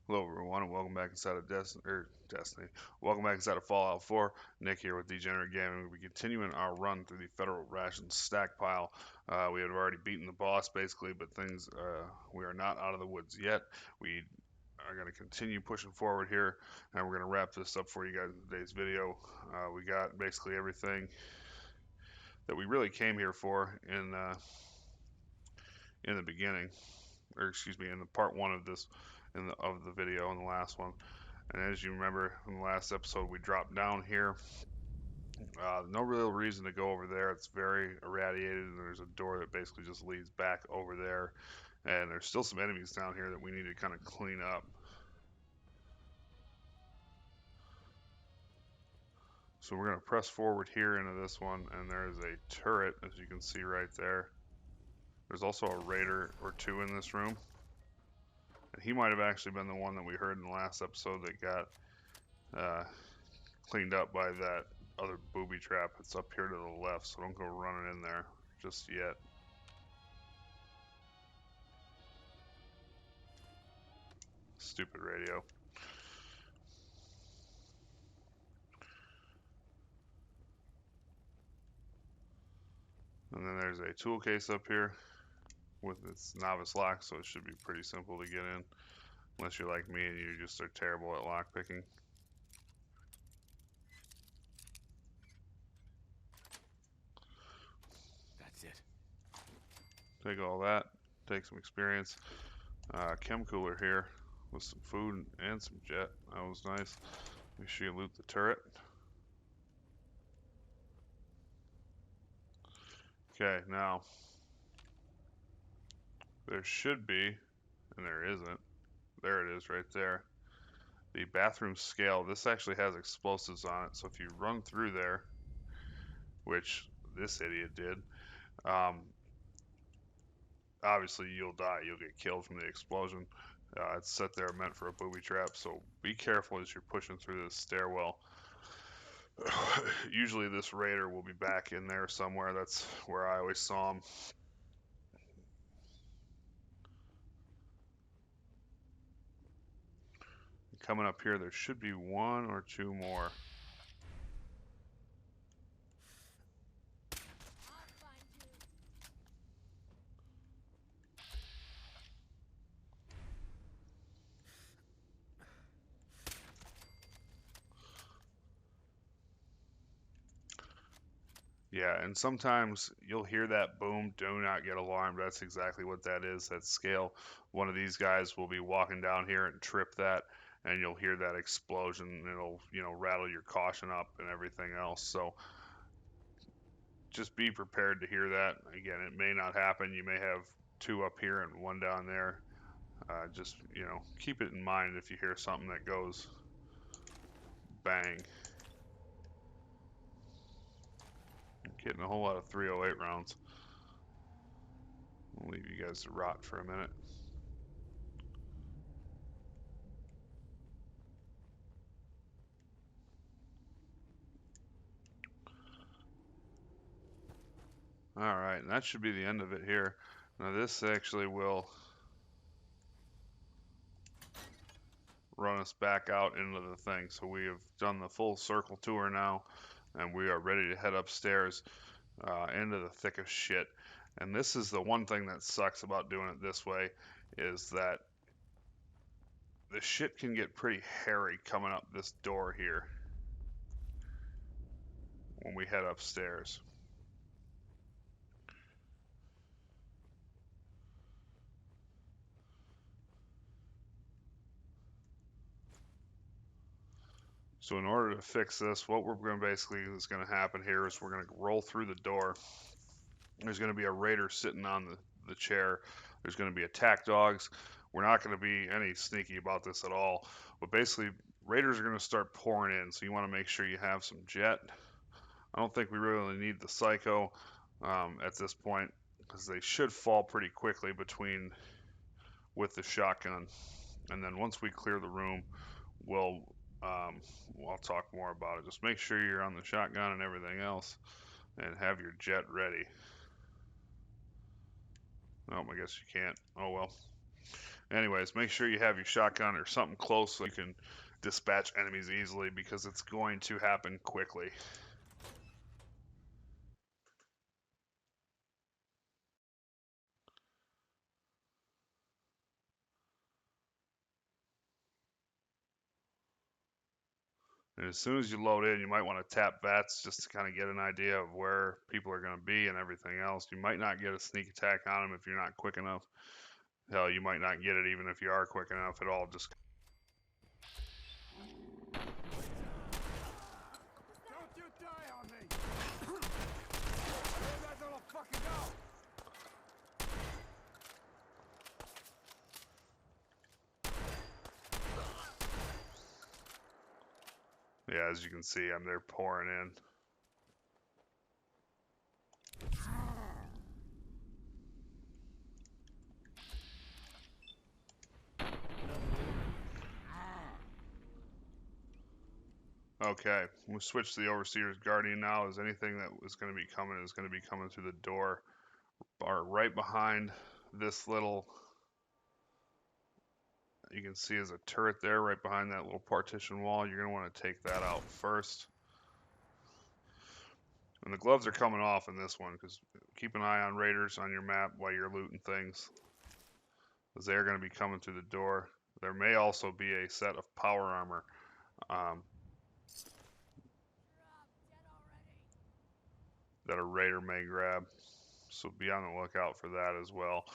Hello, everyone, and welcome back inside of Destiny. Welcome back inside of Fallout 4. Nick here with Degenerate Gaming. We'll be continuing our run through the Federal Rations Stockpile. We had already beaten the boss, basically, but we are not out of the woods yet. We are going to continue pushing forward here, and we're going to wrap this up for you guys in today's video. We got basically everything that we really came here for in the beginning, or excuse me, in the part one of this, of the video, in the last one. And as you remember in the last episode, we dropped down here. No real reason to go over there. It's very irradiated, and there's a door that basically just leads back over there. And there's still some enemies down here that we need to kind of clean up. So we're going to press forward here into this one, and there's a turret, as you can see right there. There's also a raider or two in this room. And he might have actually been the one that we heard in the last episode that got cleaned up by that other booby trap. It's up here to the left, so don't go running in there just yet. Stupid radio. And then there's a tool case up here with its novice lock, so it should be pretty simple to get in, unless you're like me and you just are terrible at lock picking. That's it. Take all that, take some experience. Chem cooler here with some food and some jet. That was nice. Make sure you loot the turret. Okay, now there should be, and there isn't. There it is right there. The bathroom scale. This actually has explosives on it, so if you run through there, which this idiot did, um, obviously you'll die. You'll get killed from the explosion. It's set there meant for a booby trap, so be careful as you're pushing through this stairwell. Usually this raider will be back in there somewhere. That's where I always saw him. Coming up here, there should be one or two more. Yeah, and sometimes you'll hear that boom. Do not get alarmed. That's exactly what that is. That scale. One of these guys will be walking down here and trip that, and you'll hear that explosion. And it'll, rattle your caution up and everything else. So just be prepared to hear that. Again, it may not happen. You may have two up here and one down there. Just, keep it in mind if you hear something that goes bang. Getting a whole lot of 308 rounds. I'll leave you guys to rot for a minute. Alright, and that should be the end of it here. Now this actually will run us back out into the thing. So we have done the full circle tour now, and we are ready to head upstairs into the thick of shit. And this is the one thing that sucks about doing it this way, is that the shit can get pretty hairy coming up this door here when we head upstairs. So in order to fix this, what we're going to basically is going to happen here is we're going to roll through the door. There's going to be a raider sitting on the chair. There's going to be attack dogs. We're not going to be any sneaky about this at all. But basically, raiders are going to start pouring in. So you want to make sure you have some jet. I don't think we really need the psycho at this point, because they should fall pretty quickly with the shotgun. And then once we clear the room, we'll I'll talk more about it. Just make sure you're on the shotgun and everything else, and have your jet ready. Oh, I guess you can't. Oh well. Anyways, make sure you have your shotgun or something close so you can dispatch enemies easily because it's going to happen quickly. And as soon as you load in, you might want to tap VATS just to kind of get an idea of where people are going to be and everything else. You might not get a sneak attack on them if you're not quick enough. Hell, you might not get it even if you are quick enough at all. Just Don't you die on me! Where'd that little fucker go? yeah, as you can see, they're pouring in. Okay, we'll switch to the Overseer's Guardian now. As anything that was going to be coming is going to be coming through the door, or right behind this little. You can see there's a turret there, right behind that little partition wall. You're going to want to take that out first. And the gloves are coming off in this one because keep an eye on raiders on your map while you're looting things, because they're going to be coming through the door. There may also be a set of power armor. That a raider may grab. So be on the lookout for that as well.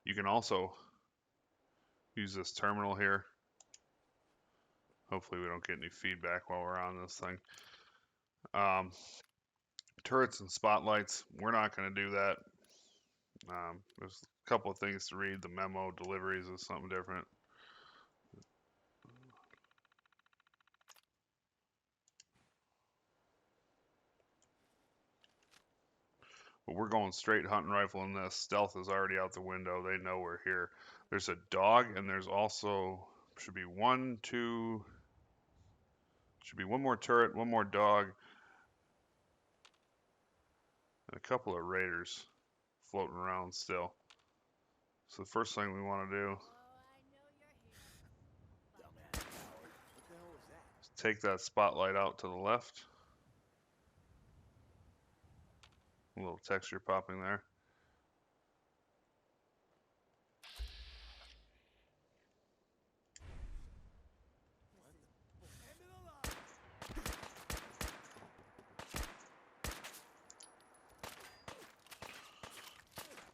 You can also use this terminal here. Hopefully we don't get any feedback while we're on this thing. Turrets and spotlights, we're not going to do that. There's a couple of things to read. The memo deliveries is something different. But we're going straight hunting rifle in this. Stealth is already out the window. They know we're here. There's a dog, and there's also should be one more turret, one more dog, and a couple of raiders floating around still. So the first thing we want to do is take that spotlight out to the left. A little texture popping there.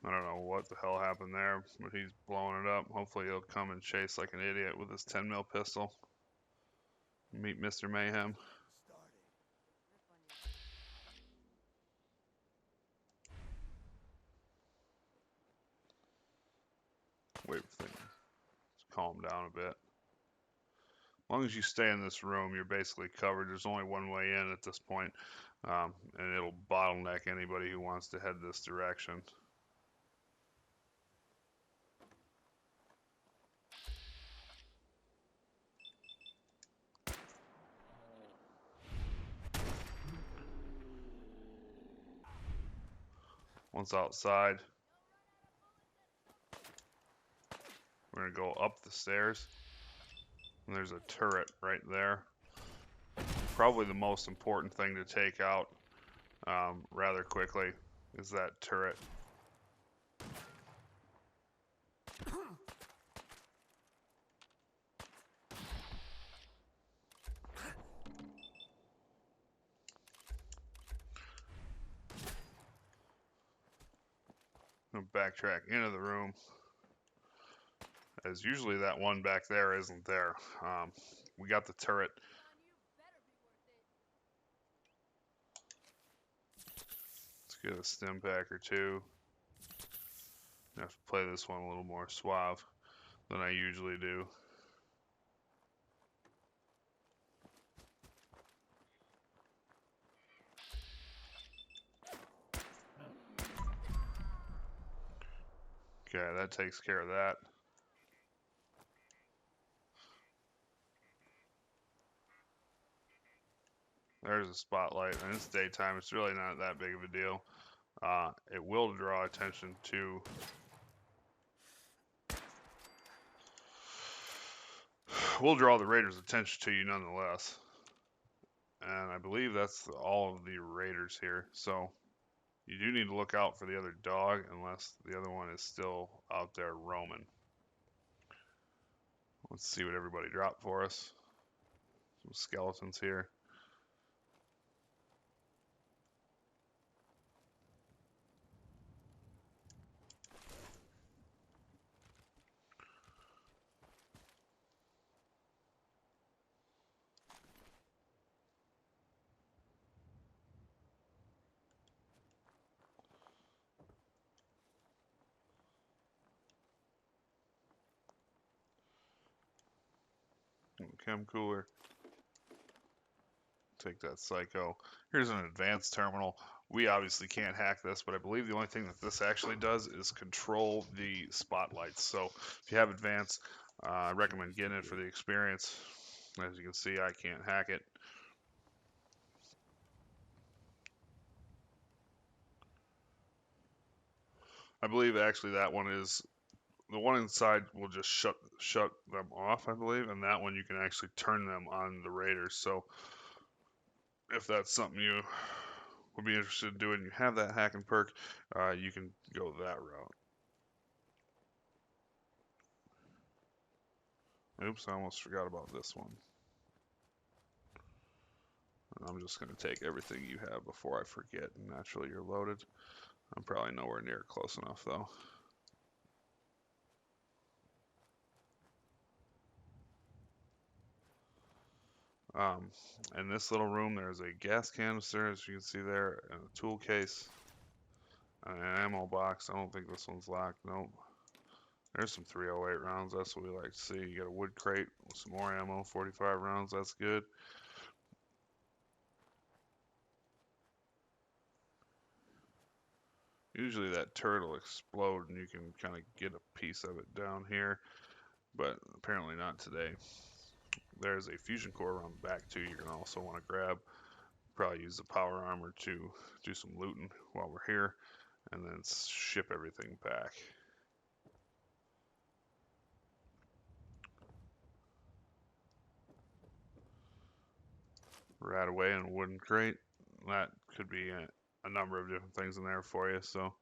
I don't know what the hell happened there, but he's blowing it up. Hopefully he'll come and chase like an idiot with his 10 mil pistol. Meet Mr. Mayhem. Wait for things to calm down a bit. As long as you stay in this room, you're basically covered. There's only one way in at this point, and it'll bottleneck anybody who wants to head this direction. Once outside, we're going to go up the stairs, and there's a turret right there. Probably the most important thing to take out rather quickly is that turret. Backtrack into the room, as usually that one back there isn't there. We got the turret. Let's get a stim pack or two. I have to play this one a little more suave than I usually do. Okay, that takes care of that. There's a spotlight, and it's daytime. It's really not that big of a deal. It will draw attention to. We'll draw the Raiders' attention to you nonetheless. And I believe that's all of the Raiders here. So you do need to look out for the other dog unless the other one is still out there roaming. Let's see what everybody dropped for us. Some skeletons here. Chem cooler. Take that psycho. Here's an advanced terminal. We obviously can't hack this, but I believe the only thing that this actually does is control the spotlights. So if you have advanced, I recommend getting it for the experience. As you can see, I can't hack it. I believe actually that one is the one inside will just shut them off, I believe, and that one you can actually turn them on the Raiders. So if that's something you would be interested in doing, you have that hacking perk, you can go that route. Oops, I almost forgot about this one. I'm just going to take everything you have before I forget. Naturally, you're loaded. I'm probably nowhere near close enough, though. In this little room, there's a gas canister, as you can see there, and a tool case, and an ammo box. I don't think this one's locked. Nope. There's some 308 rounds. That's what we like to see. You got a wood crate with some more ammo, 45 rounds. That's good. Usually that turret will explode and you can kind of get a piece of it down here, but apparently not today. There's a fusion core around the back too you're going to also want to grab. Probably use the power armor to do some looting while we're here and then ship everything back. Right away in a wooden crate. That could be a number of different things in there for you, so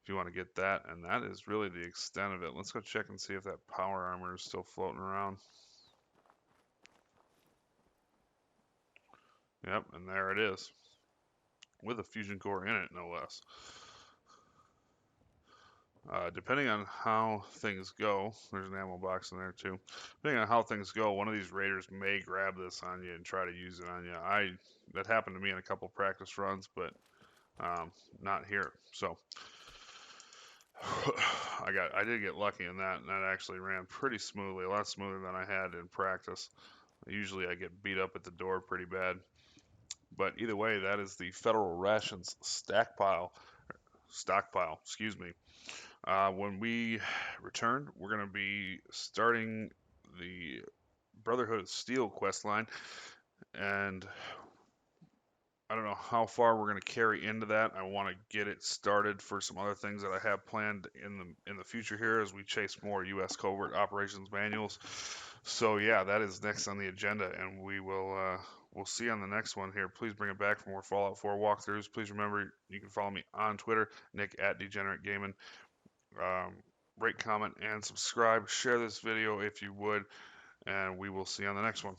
if you want to get that, and that is really the extent of it. Let's go check and see if that power armor is still floating around. Yep, and there it is. With a fusion core in it, no less. Depending on how things go, there's an ammo box in there too. Depending on how things go, one of these raiders may grab this on you and try to use it on you. That happened to me in a couple practice runs, but not here. So I did get lucky in that, and that actually ran pretty smoothly, a lot smoother than I had in practice. Usually I get beat up at the door pretty bad. But either way, that is the Federal Rations stockpile, excuse me. When we return, we're going to be starting the Brotherhood of Steel quest line, and I don't know how far we're going to carry into that. I want to get it started for some other things that I have planned in the future here as we chase more U.S. covert operations manuals. So yeah, that is next on the agenda, and we'll see you on the next one here. Please bring it back for more Fallout 4 walkthroughs. Please remember you can follow me on Twitter, Nick at Degenerate Gaming. Rate, comment, and subscribe. Share this video if you would, and we will see you on the next one.